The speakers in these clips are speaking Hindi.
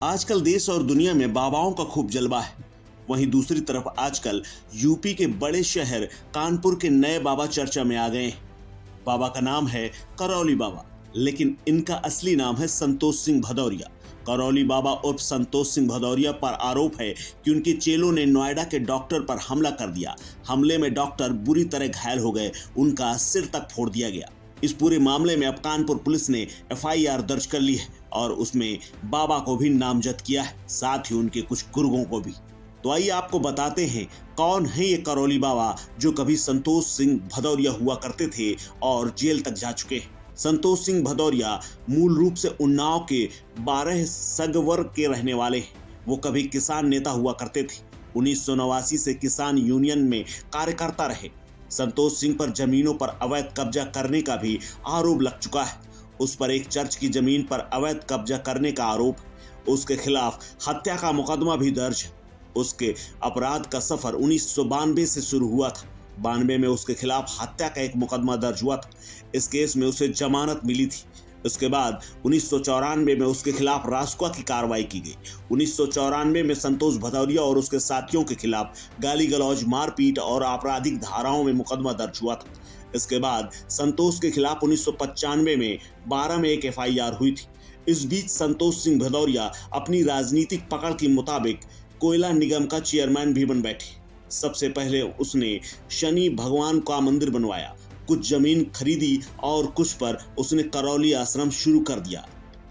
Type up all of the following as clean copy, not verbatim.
आजकल देश और दुनिया में बाबाओं का खूब जलवा है। वहीं दूसरी तरफ आजकल यूपी के बड़े शहर कानपुर के नए बाबा चर्चा में आ गए हैं। बाबा का नाम है करौली बाबा, लेकिन इनका असली नाम है संतोष सिंह भदौरिया। करौली बाबा उर्फ संतोष सिंह भदौरिया पर आरोप है कि उनके चेलों ने नोएडा के डॉक्टर पर हमला कर दिया। हमले में डॉक्टर बुरी तरह घायल हो गए, उनका सिर तक फोड़ दिया गया। इस पूरे मामले में अब कानपुर पुलिस ने एफआईआर दर्ज कर ली है और उसमें बाबा को भी नामजद किया है, साथ ही उनके कुछ गुर्गों को भी। तो आइए आपको बताते हैं कौन है ये करौली बाबा जो कभी संतोष सिंह भदौरिया हुआ करते थे और जेल तक जा चुके हैं। संतोष सिंह भदौरिया मूल रूप से उन्नाव के 12 सगवर के रहने वाले हैं। वो कभी किसान नेता हुआ करते थे। 1989 से किसान यूनियन में कार्यकर्ता रहे। संतोष सिंह पर जमीनों पर अवैध कब्जा करने का भी आरोप लग चुका है। उस पर एक चर्च की जमीन पर अवैध कब्जा करने का आरोप, उसके खिलाफ हत्या का मुकदमा भी दर्ज है। उसके अपराध का सफर 1992 से शुरू हुआ था। 92 में उसके खिलाफ हत्या का एक मुकदमा दर्ज हुआ था। इस केस में उसे जमानत मिली थी। उसके बाद 1994 में उसके खिलाफ रासुका की कार्रवाई की गई। 1994 में संतोष भदौरिया और उसके साथियों के खिलाफ गाली गलौज, मारपीट और आपराधिक धाराओं में मुकदमा दर्ज हुआ था। इसके बाद संतोष के खिलाफ 1995 में 12 में एक एफआईआर हुई थी। इस बीच संतोष सिंह भदौरिया अपनी राजनीतिक पकड़ के मुताबिक कोयला निगम का चेयरमैन भी बन बैठे। सबसे पहले उसने शनि भगवान का मंदिर बनवाया, कुछ जमीन खरीदी और कुछ पर उसने करौली आश्रम शुरू कर दिया।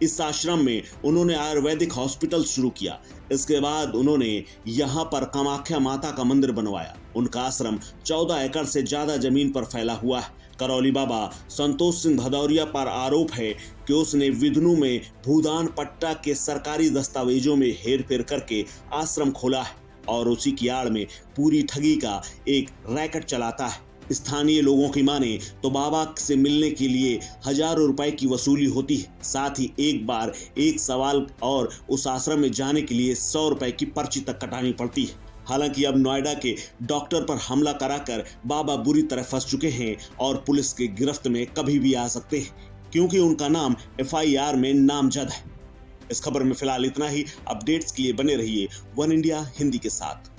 इस आश्रम में उन्होंने आयुर्वेदिक हॉस्पिटल शुरू किया। इसके बाद उन्होंने यहाँ पर कामाख्या माता का मंदिर बनवाया। उनका आश्रम 14 एकड़ से ज्यादा जमीन पर फैला हुआ है। करौली बाबा संतोष सिंह भदौरिया पर आरोप है कि उसने विधनु में भूदान पट्टा के सरकारी दस्तावेजों में हेरफेर करके आश्रम खोला है और उसी की आड़ में पूरी ठगी का एक रैकेट चलाता है। स्थानीय लोगों की माने तो बाबा से मिलने के लिए हजारों रुपए की वसूली होती है। साथ ही एक बार एक सवाल और उस आश्रम में जाने के लिए 100 रुपए की पर्ची तक कटानी पड़ती है। हालांकि अब नोएडा के डॉक्टर पर हमला कराकर बाबा बुरी तरह फंस चुके हैं और पुलिस की गिरफ्त में कभी भी आ सकते हैं, क्योंकि उनका नाम एफआईआर में नामजद है। इस खबर में फिलहाल इतना ही। अपडेट्स के लिए बने रहिए वन इंडिया हिंदी के साथ।